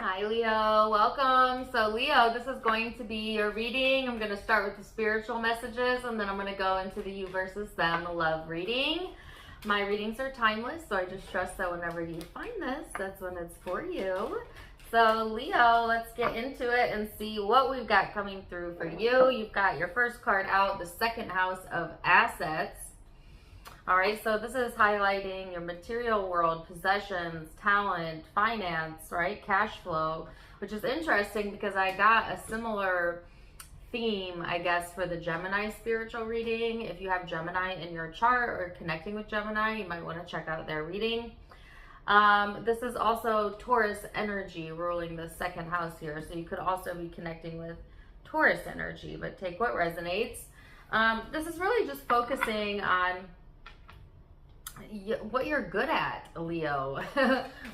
Hi Leo, welcome. So Leo, this is going to be your reading. I'm going to start with the spiritual messages and then I'm going to go into the you versus them love reading. My readings are timeless, so I just trust that whenever you find this, that's when it's for you. So Leo, let's get into it and see what we've got coming through for you. You've got your first card out, the second house of assets. All right, so this is highlighting your material world, possessions, talent, finance, right? Cash flow, which is interesting because I got a similar theme, I guess, for the Gemini spiritual reading. If you have Gemini in your chart or connecting with Gemini, you might want to check out their reading. This is also Taurus energy ruling the second house here. So you could also be connecting with Taurus energy, but take what resonates. This is really just focusing on what you're good at, Leo.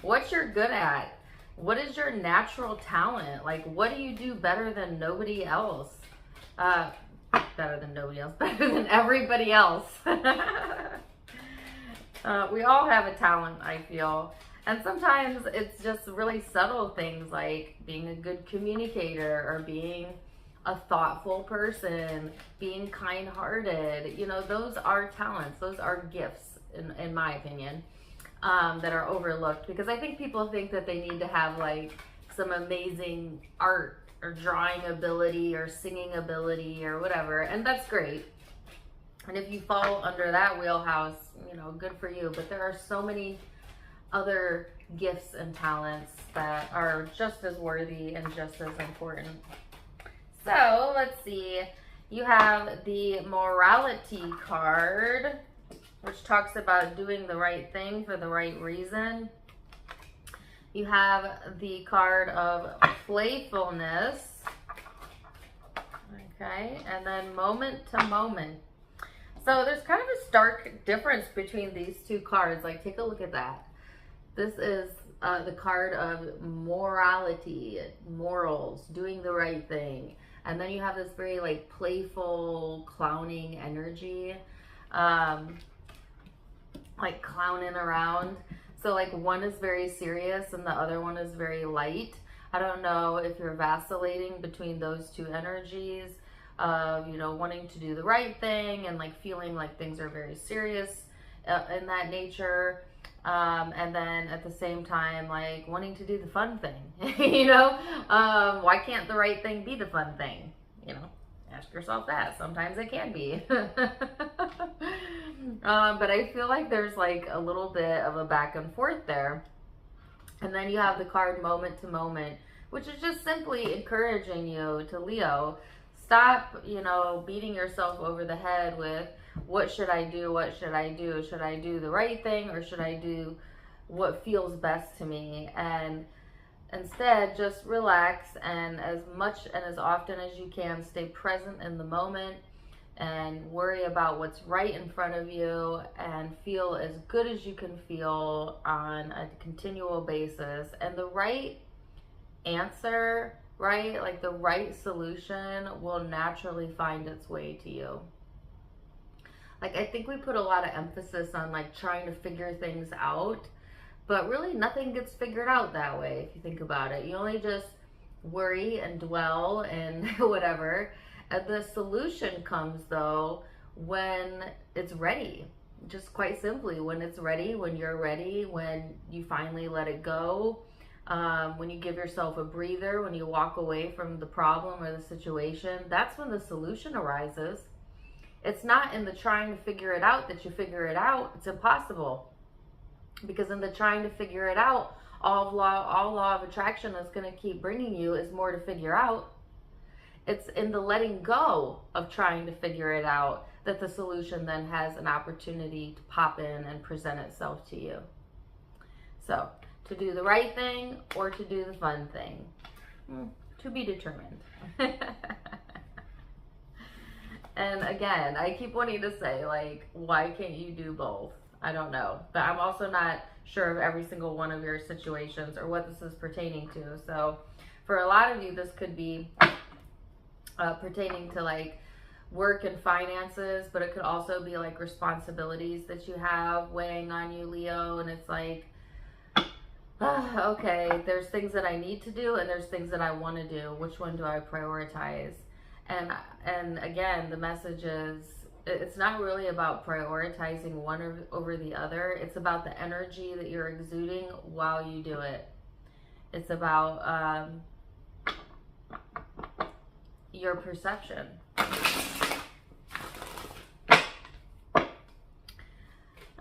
What you're good at. What is your natural talent? Like, what do you do better than nobody else? Better than nobody else. Better than everybody else. We all have a talent, I feel. And sometimes it's just really subtle things like being a good communicator or being a thoughtful person, being kind-hearted. You know, those are talents. Those are gifts. In my opinion, that are overlooked, because I think people think that they need to have like some amazing art or drawing ability or singing ability or whatever, and that's great. And if you fall under that wheelhouse, you know, good for you. But there are so many other gifts and talents that are just as worthy and just as important. So let's see. You have the morality card, which talks about doing the right thing for the right reason. You have the card of playfulness. Okay, and then moment to moment. So there's kind of a stark difference between these two cards. Like, take a look at that. This is the card of morality, morals, doing the right thing. And then you have this very like playful, clowning energy. Like clowning around. So like one is very serious and the other one is very light. I don't know if you're vacillating between those two energies of, you know, wanting to do the right thing and like feeling like things are very serious in that nature. And then at the same time, like wanting to do the fun thing, you know, why can't the right thing be the fun thing? You know, ask yourself that. Sometimes it can be. But I feel like there's like a little bit of a back and forth there. And then you have the card moment to moment, which is just simply encouraging you to, Leo, stop, you know, beating yourself over the head with what should I do? What should I do? Should I do the right thing or should I do what feels best to me? And instead, just relax and as much and as often as you can, stay present in the moment and worry about what's right in front of you and feel as good as you can feel on a continual basis. And the right answer, right, like the right solution will naturally find its way to you. Like, I think we put a lot of emphasis on like trying to figure things out, but really nothing gets figured out that way if you think about it. You only just worry and dwell and whatever. And the solution comes though when it's ready. Just quite simply, when it's ready, when you're ready, when you finally let it go, when you give yourself a breather, when you walk away from the problem or the situation, that's when the solution arises. It's not in the trying to figure it out that you figure it out. It's impossible. Because in the trying to figure it out, all law of attraction is going to keep bringing you is more to figure out. It's in the letting go of trying to figure it out that the solution then has an opportunity to pop in and present itself to you. So, to do the right thing or to do the fun thing, to be determined. And again, I keep wanting to say, like, why can't you do both? I don't know. But I'm also not sure of every single one of your situations or what this is pertaining to. So, for a lot of you, this could be pertaining to like work and finances, but it could also be like responsibilities that you have weighing on you, Leo. And it's like, Okay, there's things that I need to do and there's things that I want to do. Which one do I prioritize? And again, the message is it's not really about prioritizing one over the other. It's about the energy that you're exuding while you do it. It's about your perception.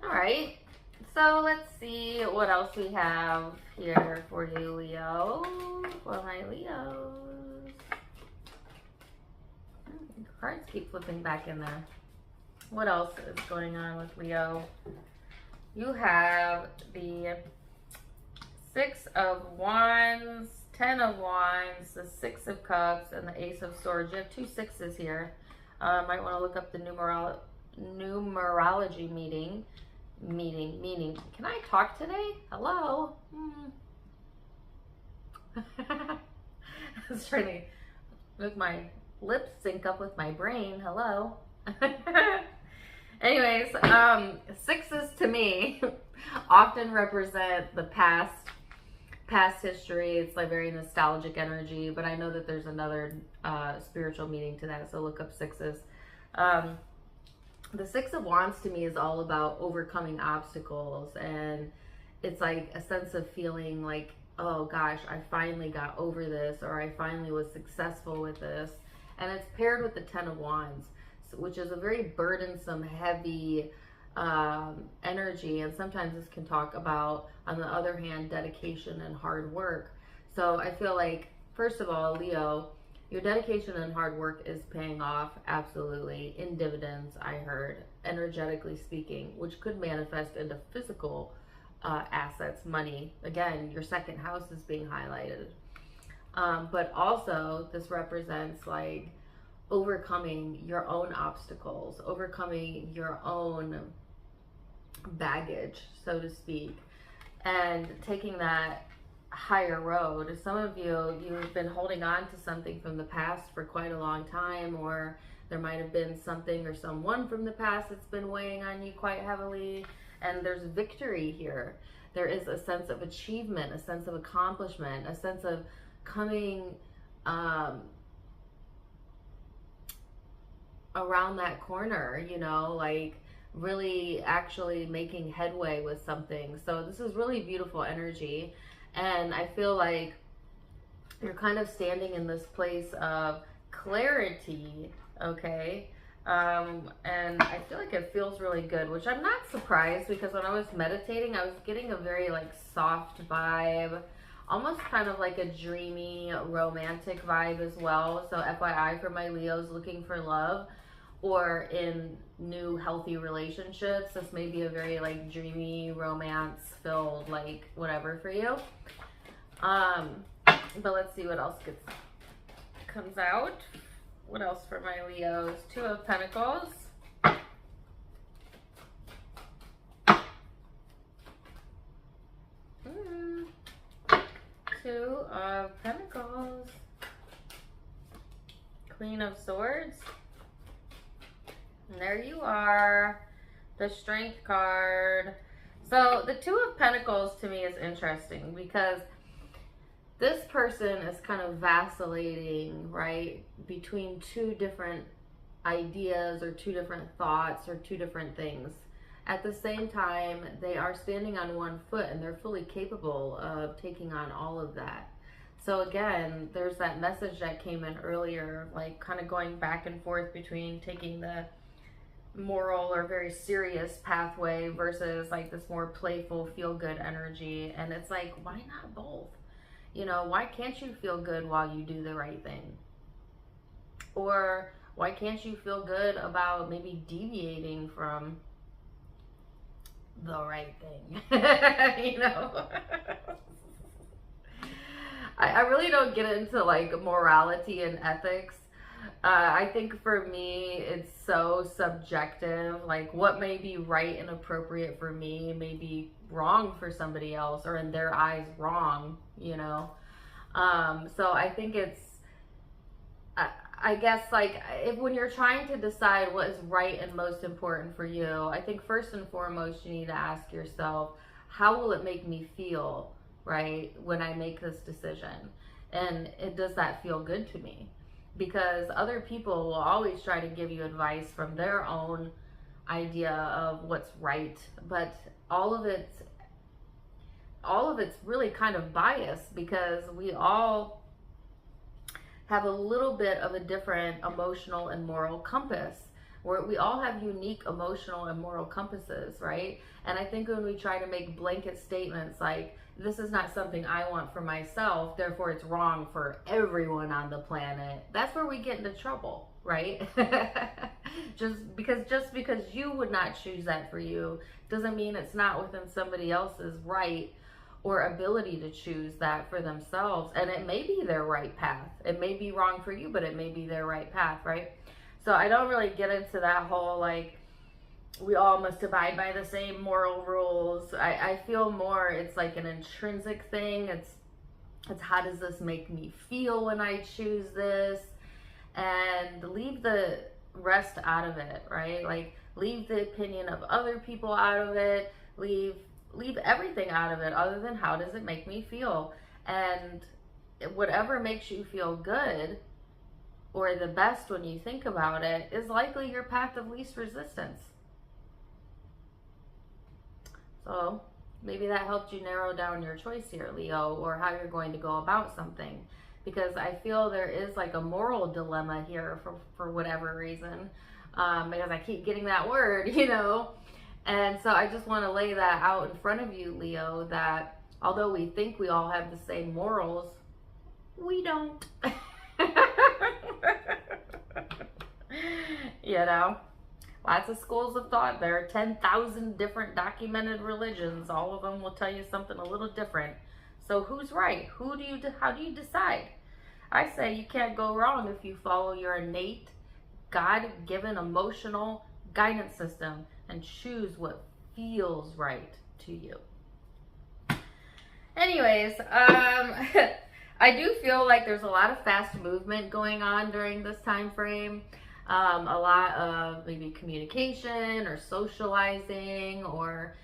All right. So let's see what else we have here for you, Leo. For my Leos. Cards keep flipping back in there. What else is going on with Leo? You have the 6 of Wands, 10 of Wands, the 6 of Cups, and the Ace of Swords. You have 2 sixes here. Might want to look up the numerology meaning. Can I talk today? Hello? I was trying to make my lips sync up with my brain. Hello? Anyways, sixes to me often represent the past history. It's like very nostalgic energy, but I know that there's another spiritual meaning to that, so look up sixes. The 6 of Wands to me is all about overcoming obstacles, and it's like a sense of feeling like, oh gosh, I finally got over this, or I finally was successful with this. And it's paired with the 10 of Wands, which is a very burdensome, heavy energy. And sometimes this can talk about, on the other hand, dedication and hard work. So I feel like, first of all, Leo, your dedication and hard work is paying off, absolutely, in dividends, I heard, energetically speaking, which could manifest into physical assets, money. Again, your second house is being highlighted. But also, this represents like overcoming your own obstacles, overcoming your own baggage, so to speak, and taking that higher road. Some of you've been holding on to something from the past for quite a long time, or there might have been something or someone from the past that's been weighing on you quite heavily, and there's victory here. There is a sense of achievement, a sense of accomplishment, a sense of coming around that corner, you know, like really actually making headway with something. So this is really beautiful energy. And I feel like you're kind of standing in this place of clarity, okay? And I feel like it feels really good, which I'm not surprised, because when I was meditating, I was getting a very like soft vibe, almost kind of like a dreamy, romantic vibe as well. So FYI for my Leos looking for love or in new healthy relationships, this may be a very like dreamy, romance filled, like whatever for you. But let's see what else comes out. What else for my Leos? 2 of Pentacles. 2 of Pentacles. Queen of Swords. And there you are. The Strength card. So the 2 of Pentacles to me is interesting, because this person is kind of vacillating, right, between 2 different ideas or 2 different thoughts or 2 different things. At the same time, they are standing on one foot and they're fully capable of taking on all of that. So again, there's that message that came in earlier, like kind of going back and forth between taking the moral or very serious pathway versus like this more playful, feel-good energy. And it's like, why not both? You know, why can't you feel good while you do the right thing? Or why can't you feel good about maybe deviating from the right thing? You know? I really don't get into like morality and ethics. I think for me, it's so subjective. Like what may be right and appropriate for me may be wrong for somebody else, or in their eyes wrong, you know? So I think it's, I guess like when you're trying to decide what is right and most important for you, I think first and foremost, you need to ask yourself, how will it make me feel right, when I make this decision? And does that feel good to me? Because other people will always try to give you advice from their own idea of what's right, but all of it's really kind of biased, because we all have a little bit of a different emotional and moral compass, where we all have unique emotional and moral compasses, right? And I think when we try to make blanket statements like, this is not something I want for myself, therefore it's wrong for everyone on the planet, that's where we get into trouble, right? just because you would not choose that for you doesn't mean it's not within somebody else's right or ability to choose that for themselves. And it may be their right path. It may be wrong for you, but it may be their right path, right? So I don't really get into that whole, like, we all must abide by the same moral rules. I feel more it's like an intrinsic thing. It's how does this make me feel when I choose this? And leave the rest out of it, right? Like, leave the opinion of other people out of it. Leave everything out of it other than how does it make me feel. And whatever makes you feel good or the best when you think about it is likely your path of least resistance. So maybe that helped you narrow down your choice here, Leo, or how you're going to go about something. Because I feel there is like a moral dilemma here for whatever reason. Because I keep getting that word, you know. And so I just want to lay that out in front of you, Leo, that although we think we all have the same morals, we don't. You know, lots of schools of thought. There are 10,000 different documented religions. All of them will tell you something a little different. So who's right? How do you decide? I say you can't go wrong if you follow your innate, God-given emotional guidance system and choose what feels right to you. Anyways, I do feel like there's a lot of fast movement going on during this time frame. A lot of maybe communication or socializing, or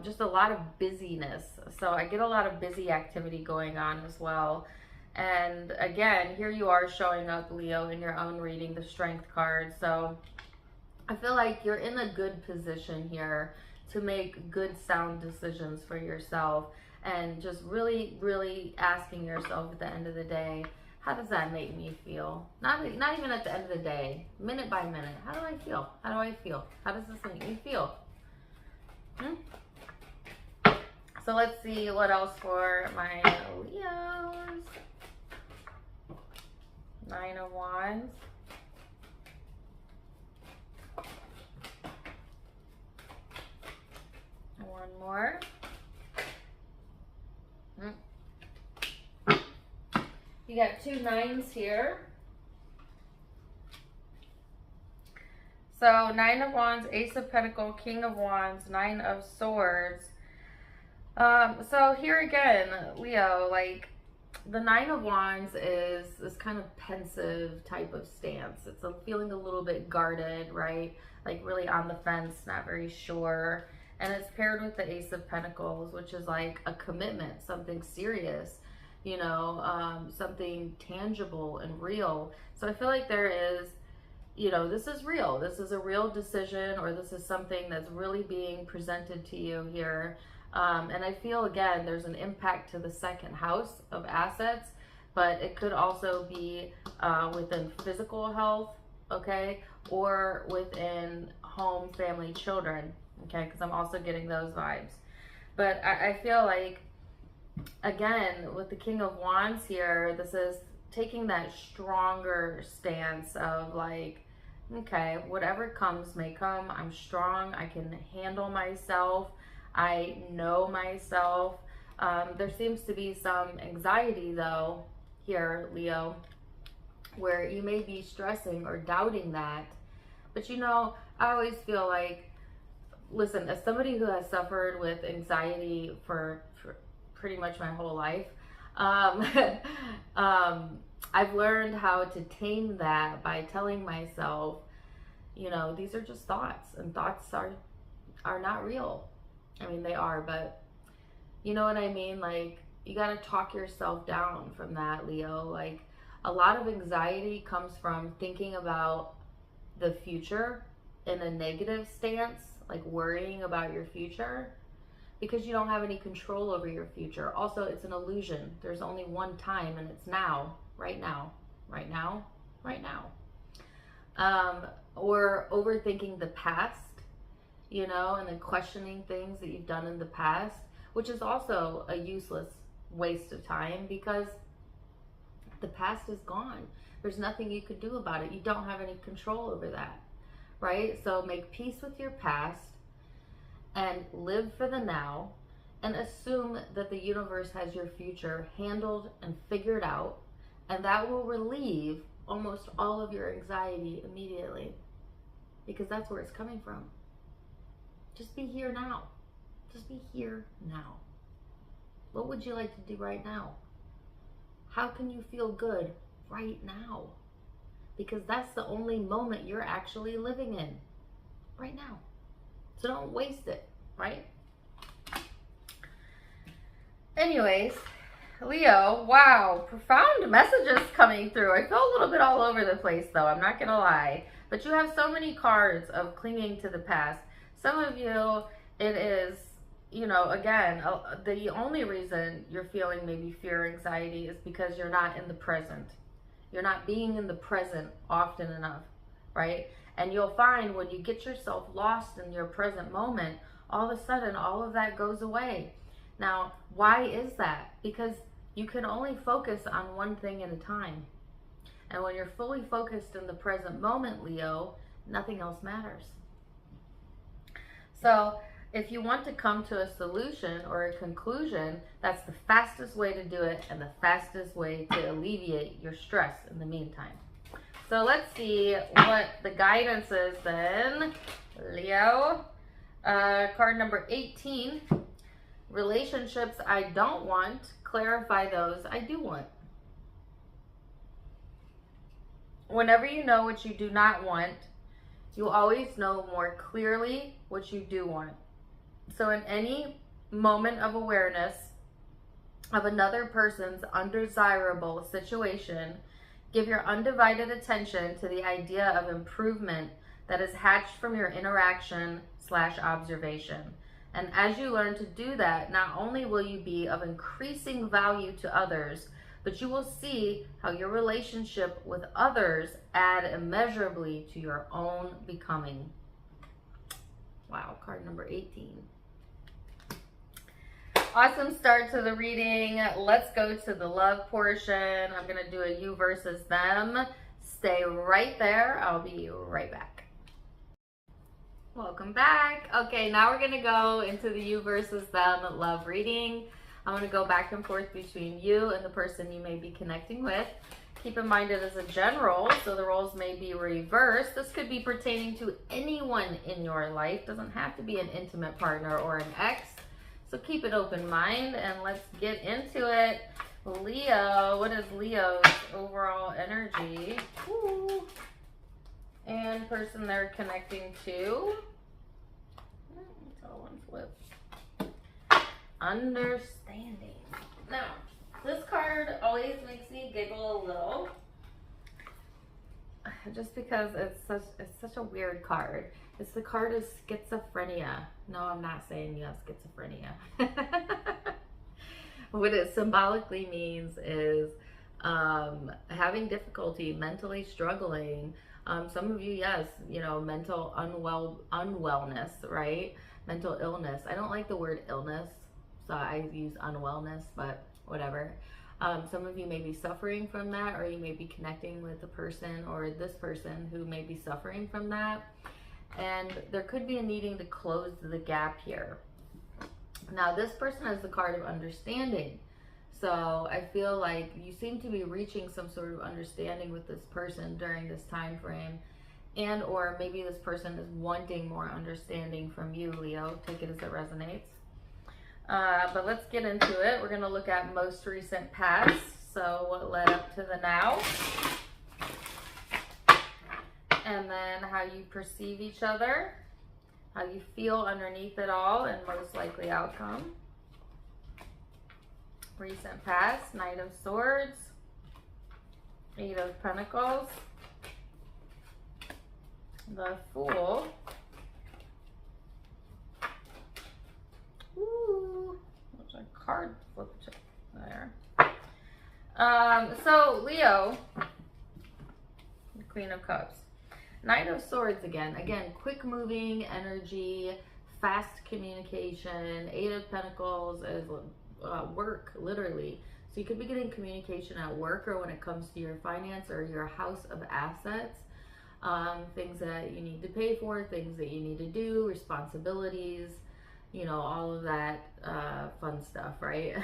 just a lot of busyness. So I get a lot of busy activity going on as well. And again, here you are showing up, Leo, in your own reading, the Strength card. So I feel like you're in a good position here to make good, sound decisions for yourself, and just really, really asking yourself at the end of the day, how does that make me feel? Not even at the end of the day, minute by minute. How do I feel? How do I feel? How does this make me feel? So let's see what else for my Leos. 9 of Wands. One more. You got 2 9s here. So 9 of Wands, Ace of Pentacles, King of Wands, 9 of Swords. So here again, Leo, like the 9 of Wands is this kind of pensive type of stance. It's feeling a little bit guarded, right? Like really on the fence, not very sure. And it's paired with the Ace of Pentacles, which is like a commitment, something serious, something tangible and real. So I feel like there is, this is real. This is a real decision, or this is something that's really being presented to you here. And I feel, again, there's an impact to the second house of assets, but it could also be within physical health, okay, or within home, family, children. Okay, because I'm also getting those vibes. But I feel like, again, with the King of Wands here, this is taking that stronger stance of like, okay, whatever comes may come. I'm strong. I can handle myself. I know myself. There seems to be some anxiety, though, here, Leo, where you may be stressing or doubting that. But, I always feel like, listen, as somebody who has suffered with anxiety for pretty much my whole life, I've learned how to tame that by telling myself, these are just thoughts, and thoughts are not real. I mean, they are, but, You know what I mean? Like, you got to talk yourself down from that, Leo. Like, a lot of anxiety comes from thinking about the future in a negative stance, like worrying about your future, because you don't have any control over your future. Also, it's an illusion. There's only one time, and it's now, right now, right now, right now. Or overthinking the past, you know, and then questioning things that you've done in the past, which is also a useless waste of time, because the past is gone. There's nothing you could do about it. You don't have any control over that, right? So make peace with your past and live for the now, and assume that the universe has your future handled and figured out, and that will relieve almost all of your anxiety immediately, because that's where it's coming from. Just be here now. Just be here now. What would you like to do right now? How can you feel good right now? Because that's the only moment you're actually living in right now. So don't waste it, right? Anyways, Leo, wow, profound messages coming through. I feel a little bit all over the place, though, I'm not gonna lie. But you have so many cards of clinging to the past. Some of you, it is, you know, again, the only reason you're feeling maybe fear, anxiety is because you're not in the present. You're not being in the present often enough, right? And you'll find when you get yourself lost in your present moment, all of a sudden, all of that goes away. Now, why is that? Because you can only focus on one thing at a time. And when you're fully focused in the present moment, Leo, nothing else matters. So if you want to come to a solution or a conclusion, that's the fastest way to do it and the fastest way to alleviate your stress in the meantime. So let's see what the guidance is then, Leo. Card number 18, relationships I don't want, clarify those I do want. Whenever you know what you do not want, you always know more clearly what you do want. So in any moment of awareness of another person's undesirable situation, give your undivided attention to the idea of improvement that is hatched from your interaction/observation. And as you learn to do that, not only will you be of increasing value to others, but you will see how your relationship with others add immeasurably to your own becoming. Wow, card number 18. Awesome start to the reading. Let's go to the love portion. I'm going to do a you versus them. Stay right there. I'll be right back. Welcome back. Okay, now we're going to go into the you versus them love reading. I'm going to go back and forth between you and the person you may be connecting with. Keep in mind it is a general, so the roles may be reversed. This could be pertaining to anyone in your life. Doesn't have to be an intimate partner or an ex. So keep an open mind and let's get into it. Leo, what is Leo's overall energy? Ooh. And person they're connecting to. Let's all one flip. Understanding. Now, this card always makes me giggle a little, just because it's such a weird card. It's the card of schizophrenia. No, I'm not saying you have schizophrenia. What it symbolically means is having difficulty, mentally struggling. Some of you, yes, you know, mental unwellness, right? Mental illness. I don't like the word illness, so I use unwellness, but whatever. Some of you may be suffering from that, or you may be connecting with a person or this person who may be suffering from that. And there could be a needing to close the gap here. Now, this person has the card of understanding. So I feel like you seem to be reaching some sort of understanding with this person during this time frame. And or maybe this person is wanting more understanding from you, Leo. Take it as it resonates. But let's get into it. We're going to look at most recent past. So what led up to the now. And then how you perceive each other. How you feel underneath it all and most likely outcome. recent past, Knight of Swords, Eight of Pentacles, the Fool. Ooh, there's a card flipped there. So Leo, the Queen of Cups, Knight of Swords again. Again, quick moving energy, fast communication. Eight of Pentacles is work, literally. So you could be getting communication at work or when it comes to your finance or your house of assets. Things that you need to pay for, things that you need to do, responsibilities, you know, all of that fun stuff, right?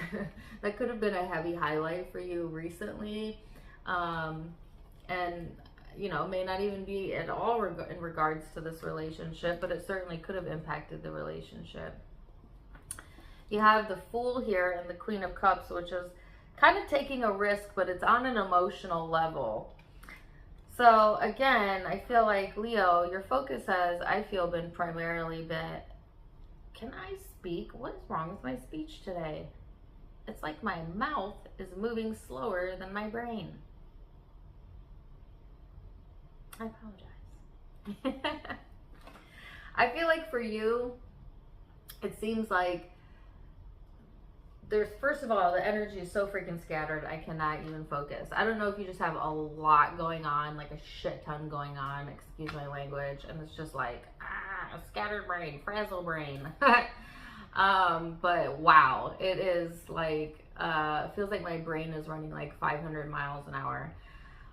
That could have been a heavy highlight for you recently. And, you know, may not even be at all in regards to this relationship, but it certainly could have impacted the relationship. You have the Fool here and the Queen of Cups, which is kind of taking a risk, but it's on an emotional level. So again, I feel like Leo, your focus has, I feel, been primarily can I speak? What is wrong with my speech today? It's like my mouth is moving slower than my brain. I apologize. I feel like for you, it seems like there's, first of all, the energy is so freaking scattered, I cannot even focus. I don't know if you just have a lot going on, like a shit ton going on, excuse my language, and it's just like, a scattered brain, frazzle brain. But wow, it is like, feels like my brain is running like 500 miles an hour.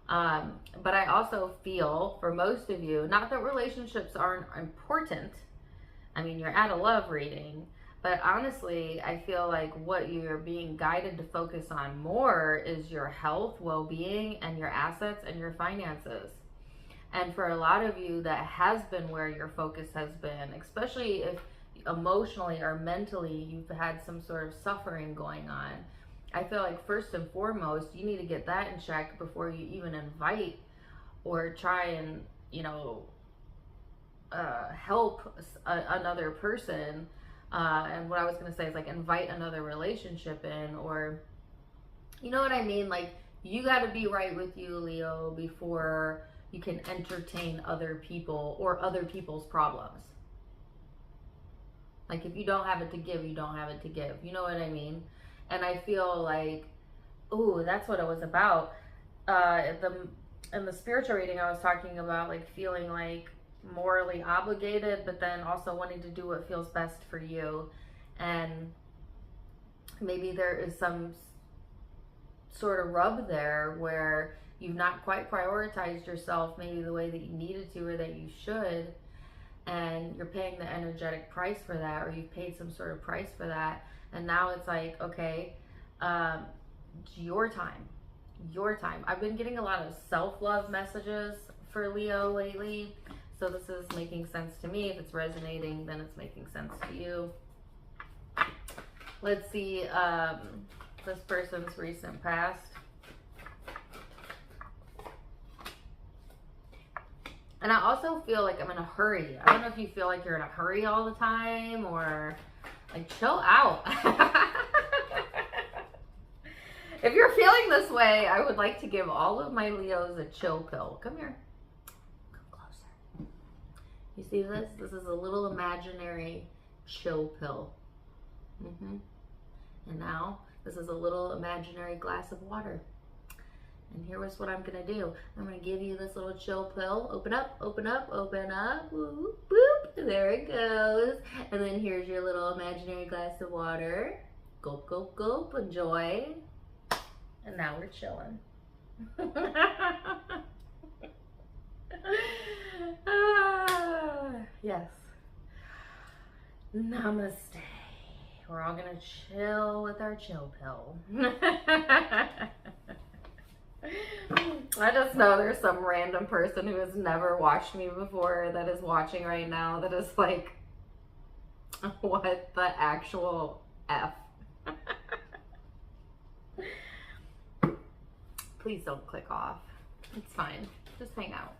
But I also feel, for most of you, not that relationships aren't important. I mean, you're at a love reading. But honestly, I feel like what you're being guided to focus on more is your health, well-being, and your assets and your finances. And for a lot of you, that has been where your focus has been, especially if emotionally or mentally you've had some sort of suffering going on. I feel like first and foremost, you need to get that in check before you even invite or try and, you know, help another person. And what I was going to say is like invite another relationship in, or, you know what I mean? Like, you got to be right with you, Leo, before you can entertain other people or other people's problems. Like, if you don't have it to give, you don't have it to give. You know what I mean? And I feel like, ooh, that's what it was about. In the spiritual reading, I was talking about like feeling like morally obligated, but then also wanting to do what feels best for you. And maybe there is some sort of rub there where you've not quite prioritized yourself maybe the way that you needed to or that you should, and you're paying the energetic price for that, or you've paid some sort of price for that, and now it's like, okay, it's your time. I've been getting a lot of self-love messages for Leo lately. So this is making sense to me. If it's resonating, then it's making sense to you. Let's see this person's recent past. And I also feel like I'm in a hurry. I don't know if you feel like you're in a hurry all the time or like chill out. If you're feeling this way, I would like to give all of my Leos a chill pill. Come here. You see this? This is a little imaginary chill pill. And now this is a little imaginary glass of water. And here's what I'm gonna do. I'm gonna give you this little chill pill. Open up, open up, open up. Whoop, boop. There it goes. And then here's your little imaginary glass of water. Gulp, gulp, gulp. Enjoy. And now we're chilling. Yes. Namaste. We're all gonna chill with our chill pill. I just know there's some random person who has never watched me before that is watching right now that is like, what the actual F? Please don't click off. It's fine. Just hang out.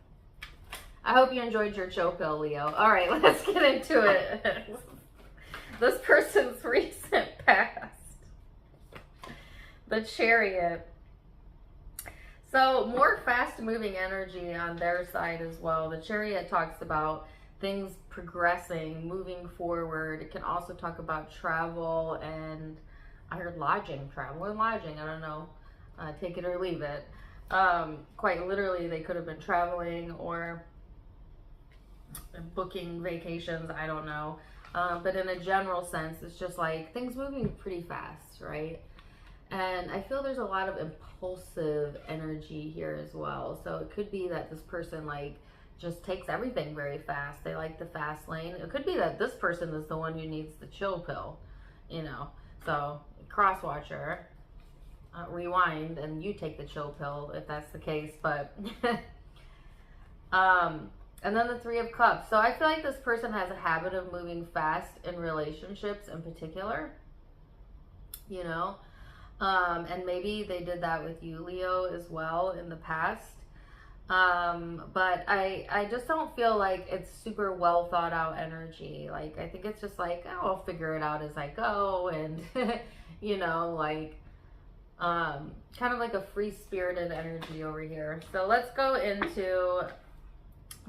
I hope you enjoyed your chill pill, Leo. All right, let's get into it. This person's recent past. The Chariot. So more fast moving energy on their side as well. The Chariot talks about things progressing, moving forward. It can also talk about travel and I heard lodging, travel and lodging. I don't know, take it or leave it. Quite literally, they could have been traveling or booking vacations. I don't know. But in a general sense, it's just like things moving pretty fast, right? And I feel there's a lot of impulsive energy here as well. So it could be that this person like just takes everything very fast. They like the fast lane. It could be that this person is the one who needs the chill pill, you know. So cross watcher, rewind, and you take the chill pill if that's the case. But and then the Three of Cups. So I feel like this person has a habit of moving fast in relationships in particular, you know. And maybe they did that with you, Leo, as well in the past. But I just don't feel like it's super well thought out energy. Like, I think it's just like, oh, I'll figure it out as I go. And, you know, like, kind of like a free spirited energy over here. So let's go into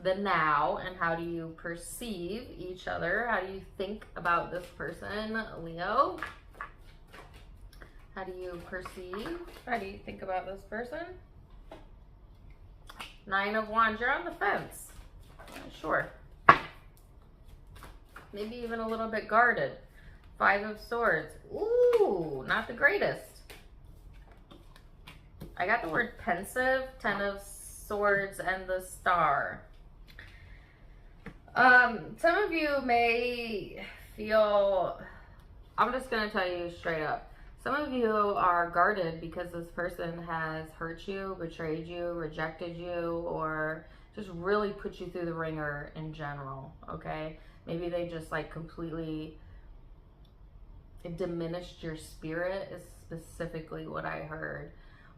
the now and how do you perceive each other? How do you think about this person, Leo? How do you perceive? How do you think about this person? Nine of Wands, you're on the fence. Sure. Maybe even a little bit guarded. Five of Swords. Ooh, not the greatest. I got the word pensive, Ten of Swords, and the Star. Some of you may feel, I'm just going to tell you straight up. Some of you are guarded because this person has hurt you, betrayed you, rejected you, or just really put you through the ringer in general, okay? Maybe they just like completely diminished your spirit is specifically what I heard.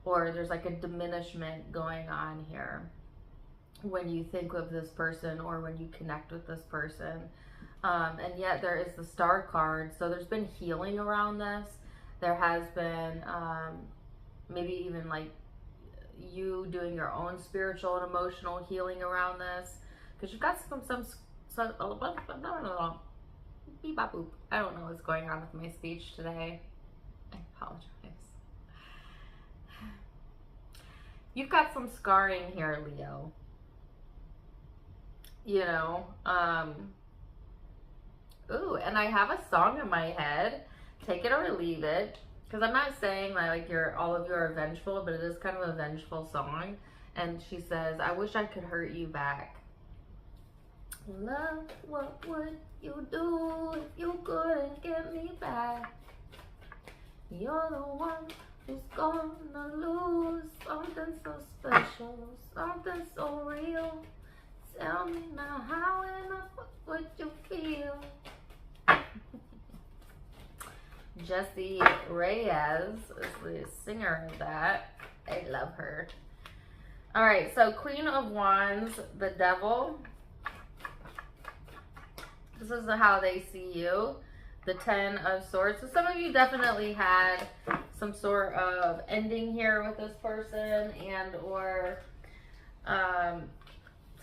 Or there's like a diminishment going on here when you think of this person or when you connect with this person. And yet there is the Star card. So there's been healing around this. There has been maybe even like you doing your own spiritual and emotional healing around this, because you've got some beep bop boop. I don't know what's going on with my speech today. I apologize. You've got some scarring here, Leo. You know, ooh, and I have a song in my head. Take it or leave it, because I'm not saying that like all of you are vengeful, but it is kind of a vengeful song. And she says, I wish I could hurt you back. Love, what would you do if you couldn't get me back? You're the one who's gonna lose something so special, something so real. Tell me now, how in the fuck would you feel? Jessie Reyes is the singer of that. I love her. All right, so Queen of Wands, the Devil. This is how they see you. The Ten of Swords. So some of you definitely had some sort of ending here with this person, and or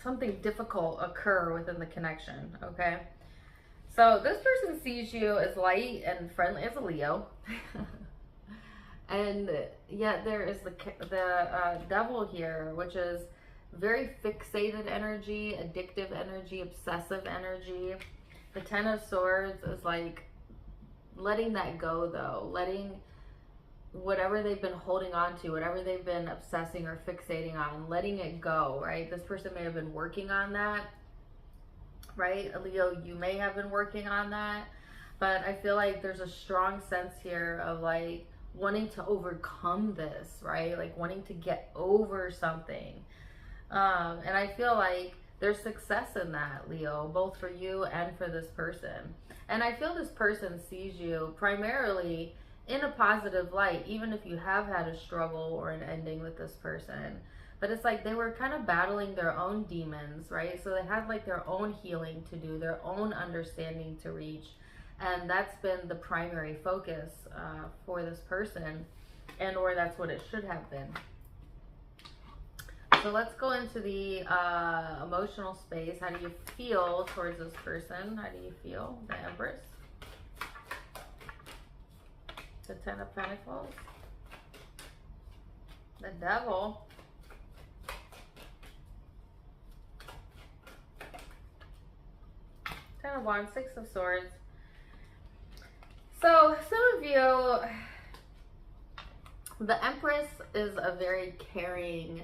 something difficult occur within the connection, okay? So this person sees you as light and friendly as a Leo. And yet there is the devil here, which is very fixated energy, addictive energy, obsessive energy. The Ten of Swords is like letting that go, though. Letting whatever they've been holding on to, whatever they've been obsessing or fixating on, letting it go, right? This person may have been working on that. Right, Leo, you may have been working on that, but I feel like there's a strong sense here of like wanting to overcome this, right? Like wanting to get over something. And I feel like there's success in that, Leo, both for you and for this person. And I feel this person sees you primarily in a positive light, even if you have had a struggle or an ending with this person. But it's like they were kind of battling their own demons, right? So they had like their own healing to do, their own understanding to reach. And that's been the primary focus for this person. and or that's what it should have been. So let's go into the emotional space. How do you feel towards this person? How do you feel? The Empress. The Ten of Pentacles. The Devil. Ten of Wands, Six of Swords. So some of you, the Empress is a very caring,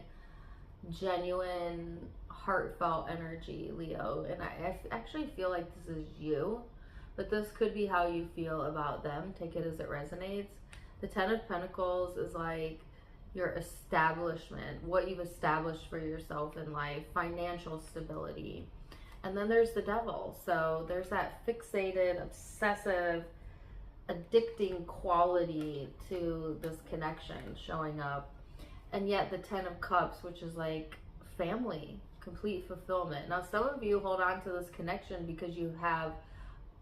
genuine, heartfelt energy, Leo. And I actually feel like this is you, but this could be how you feel about them. Take it as it resonates. The Ten of Pentacles is like your establishment, what you've established for yourself in life, financial stability. And then there's the Devil. So there's that fixated, obsessive, addicting quality to this connection showing up. And yet the Ten of Cups, which is like family, complete fulfillment. Now, some of you hold on to this connection because you have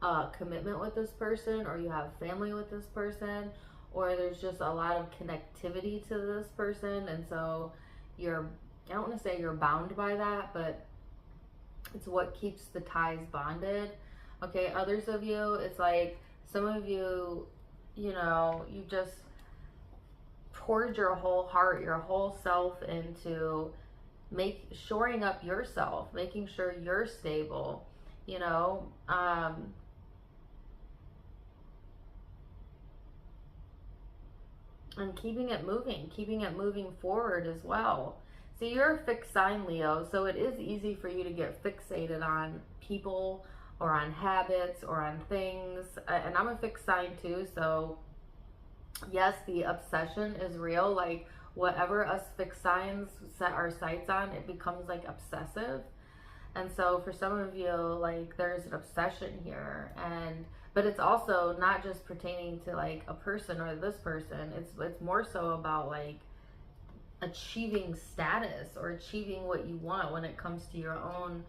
a commitment with this person, or you have family with this person, or there's just a lot of connectivity to this person. And so you're, I don't want to say you're bound by that, but it's what keeps the ties bonded. Okay, others of you, it's like some of you, you know, you just poured your whole heart, your whole self into shoring up yourself, making sure you're stable, you know, and keeping it moving forward as well. So you're a fixed sign, Leo, so it is easy for you to get fixated on people or on habits or on things. And I'm a fixed sign too, so yes, the obsession is real. Like whatever us fixed signs set our sights on, it becomes like obsessive. And so for some of you, like there's an obsession here, but it's also not just pertaining to like a person or this person. It's more so about like achieving status or achieving what you want when it comes to your own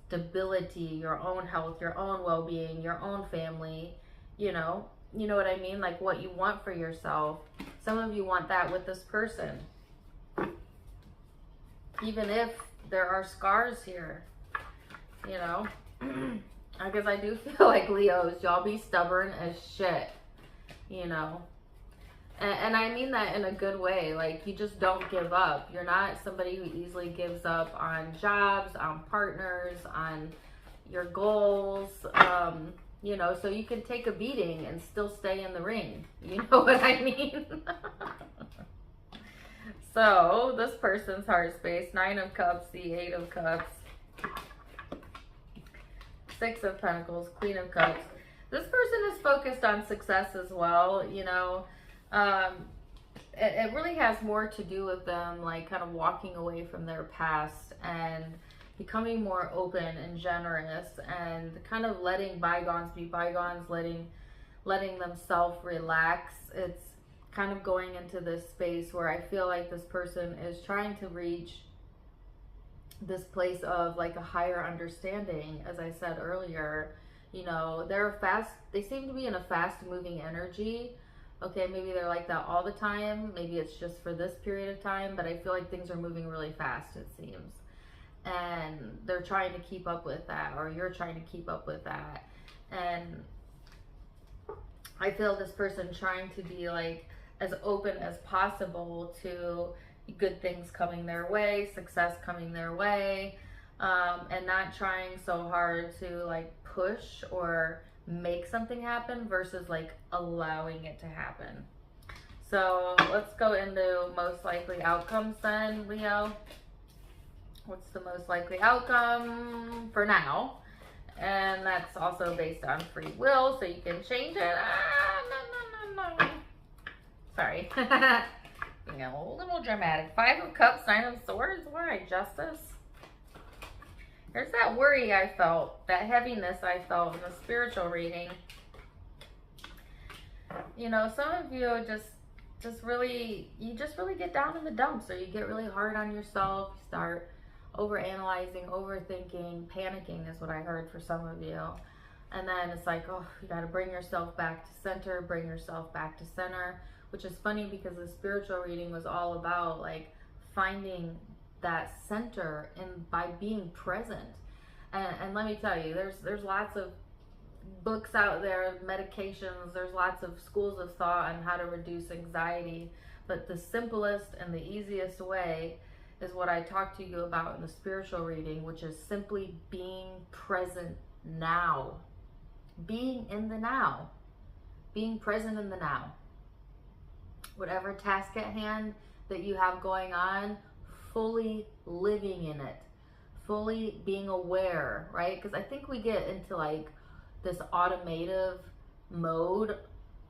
stability, your own health, your own well-being, your own family, you know what I mean? Like what you want for yourself. Some of you want that with this person, even if there are scars here, you know. Because I do feel like Leos, y'all be stubborn as shit, you know. And I mean that in a good way. Like, you just don't give up. You're not somebody who easily gives up on jobs, on partners, on your goals. You know, so you can take a beating and still stay in the ring. You know what I mean? So, this person's heart space, Nine of Cups, the Eight of Cups, Six of Pentacles, Queen of Cups. This person is focused on success as well, you know. It really has more to do with them like kind of walking away from their past and becoming more open and generous and kind of letting bygones be bygones, letting themselves relax. It's kind of going into this space where I feel like this person is trying to reach this place of like a higher understanding. As I said earlier, you know, they seem to be in a fast moving energy. Okay, maybe they're like that all the time. Maybe it's just for this period of time, but I feel like things are moving really fast, it seems. And they're trying to keep up with that, or you're trying to keep up with that. And I feel this person trying to be like as open as possible to good things coming their way, success coming their way, and not trying so hard to like push or make something happen versus like allowing it to happen. So let's go into most likely outcomes then, Leo. What's the most likely outcome for now? And that's also based on free will, so you can change it. No. Sorry. You know, a little dramatic. Five of Cups, Nine of Swords. Why? Justice. There's that worry I felt, that heaviness I felt in the spiritual reading. You know, some of you just really get down in the dumps, or you get really hard on yourself. You start overanalyzing, overthinking, panicking is what I heard for some of you. And then it's like, oh, you got to bring yourself back to center, which is funny because the spiritual reading was all about like finding that center and by being present. And let me tell you, there's lots of books out there, medications, there's lots of schools of thought on how to reduce anxiety, but the simplest and the easiest way is what I talked to you about in the spiritual reading, which is simply being present now. Being in the now. Being present in the now. Whatever task at hand that you have going on, fully living in it. Fully being aware, right? Because I think we get into like this automative mode,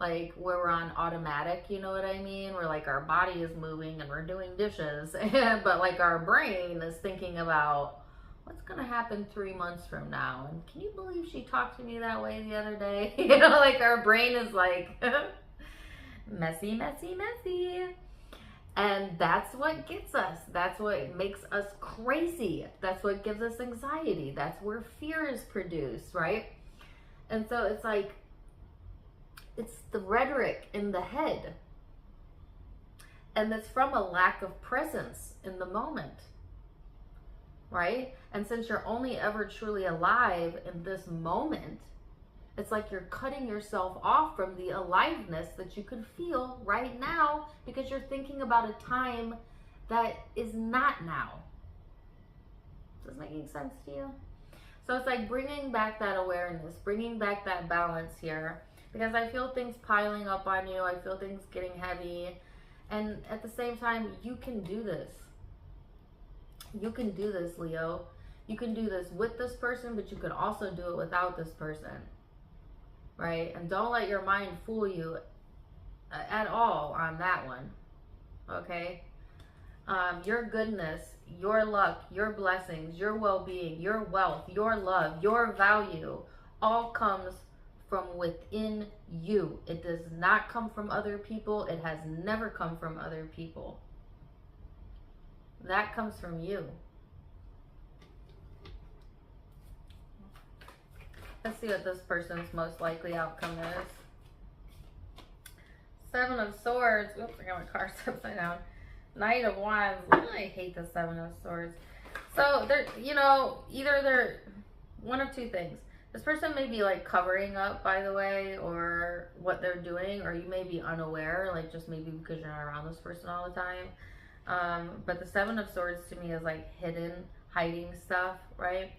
like where we're on automatic, you know what I mean? Where like our body is moving and we're doing dishes, but like our brain is thinking about what's gonna happen 3 months from now. And can you believe she talked to me that way the other day? You know, like our brain is like messy, messy, messy. And that's what gets us. That's what makes us crazy. That's what gives us anxiety. That's where fear is produced, right? And so it's like, it's the rhetoric in the head. And it's from a lack of presence in the moment, right? And since you're only ever truly alive in this moment, it's like you're cutting yourself off from the aliveness that you could feel right now because you're thinking about a time that is not now. Is this making sense to you? So it's like bringing back that awareness, bringing back that balance here, because I feel things piling up on you. I feel things getting heavy. And at the same time, you can do this. You can do this, Leo. You can do this with this person, but you can also do it without this person. Right? And don't let your mind fool you at all on that one. Okay? Your goodness, your luck, your blessings, your well-being, your wealth, your love, your value all comes from within you. It does not come from other people. It has never come from other people. That comes from you. Let's see what this person's most likely outcome is. 7 of Swords. Oops, I got my cards upside down. Knight of Wands. I hate the 7 of Swords. So, they're, you know, either they're one of two things. This person may be like covering up, by the way, or what they're doing, or you may be unaware, like just maybe because you're not around this person all the time. But the 7 of Swords to me is like hidden, hiding stuff, right?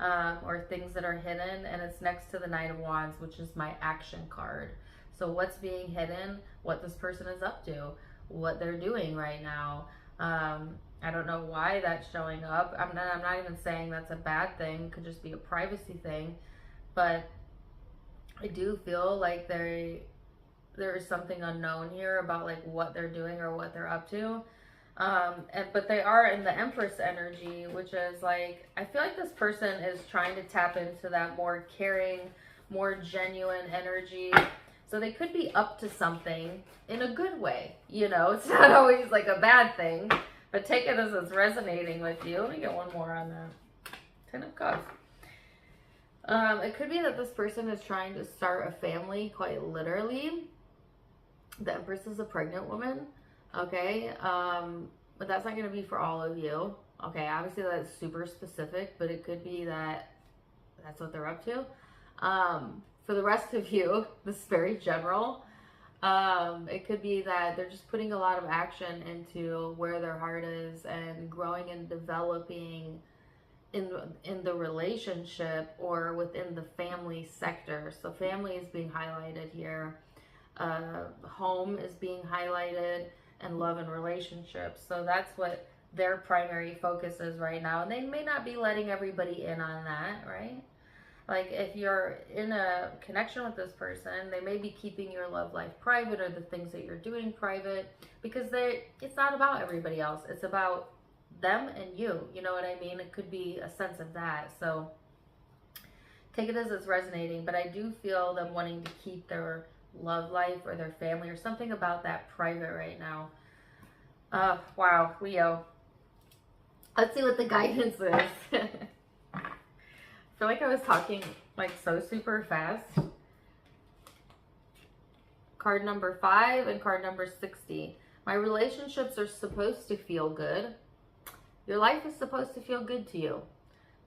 Or things that are hidden, and it's next to the Knight of Wands, which is my action card. So what's being hidden, what this person is up to, what they're doing right now. I don't know why that's showing up. I'm not even saying that's a bad thing. It could just be a privacy thing. But I do feel like there is something unknown here about like what they're doing or what they're up to. But they are in the Empress energy, which is like, I feel like this person is trying to tap into that more caring, more genuine energy. So they could be up to something in a good way. You know, it's not always like a bad thing, but take it as it's resonating with you. Let me get one more on that. 10 of Cups. It could be that this person is trying to start a family, quite literally. The Empress is a pregnant woman. Okay, but that's not going to be for all of you. Okay, obviously that's super specific, but it could be that that's what they're up to. For the rest of you, this is very general. It could be that they're just putting a lot of action into where their heart is and growing and developing in the relationship or within the family sector. So family is being highlighted here. Home is being highlighted, and love and relationships. So that's what their primary focus is right now. And they may not be letting everybody in on that, right? Like if you're in a connection with this person, they may be keeping your love life private or the things that you're doing private, because it's not about everybody else. It's about them and you. You know what I mean? It could be a sense of that. So take it as it's resonating, but I do feel them wanting to keep their love life or their family or something about that private right now. Wow, Leo. Let's see what the guidance is. I feel like I was talking like so super fast. Card number 5 and card number 60. My relationships are supposed to feel good. Your life is supposed to feel good to you.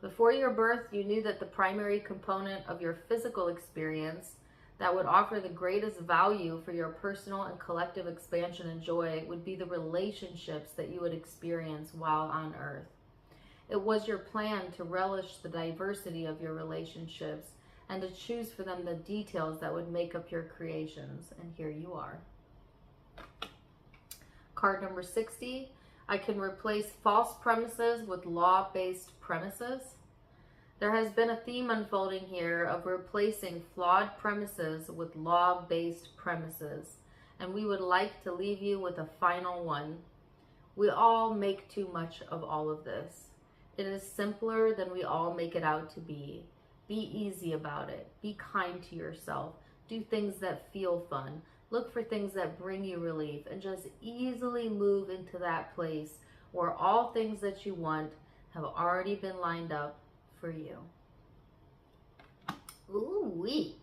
Before your birth, you knew that the primary component of your physical experience that would offer the greatest value for your personal and collective expansion and joy would be the relationships that you would experience while on earth. It was your plan to relish the diversity of your relationships and to choose for them the details that would make up your creations. And here you are. Card number 60. I can replace false premises with law-based premises. There has been a theme unfolding here of replacing flawed premises with law-based premises, and we would like to leave you with a final one. We all make too much of all of this. It is simpler than we all make it out to be. Be easy about it. Be kind to yourself. Do things that feel fun. Look for things that bring you relief, and just easily move into that place where all things that you want have already been lined up for you. Ooh-wee.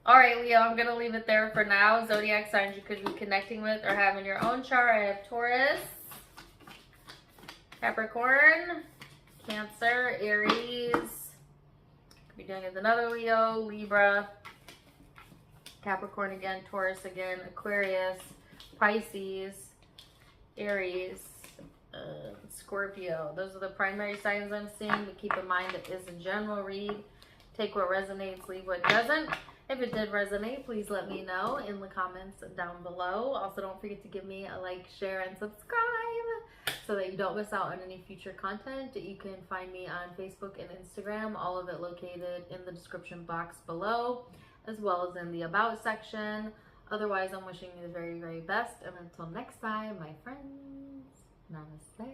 All right, Leo, I'm going to leave it there for now. Zodiac signs you could be connecting with or having your own chart. I have Taurus, Capricorn, Cancer, Aries. Could be doing it with another Leo, Libra, Capricorn again, Taurus again, Aquarius, Pisces, Aries, Scorpio. Those are the primary signs I'm seeing, but keep in mind it is a general read. Take what resonates, leave what doesn't. If it did resonate, please let me know in the comments down below. Also, don't forget to give me a like, share, and subscribe so that you don't miss out on any future content. You can find me on Facebook and Instagram, all of it located in the description box below, as well as in the About section. Otherwise, I'm wishing you the very, very best. And until next time, my friends, namaste.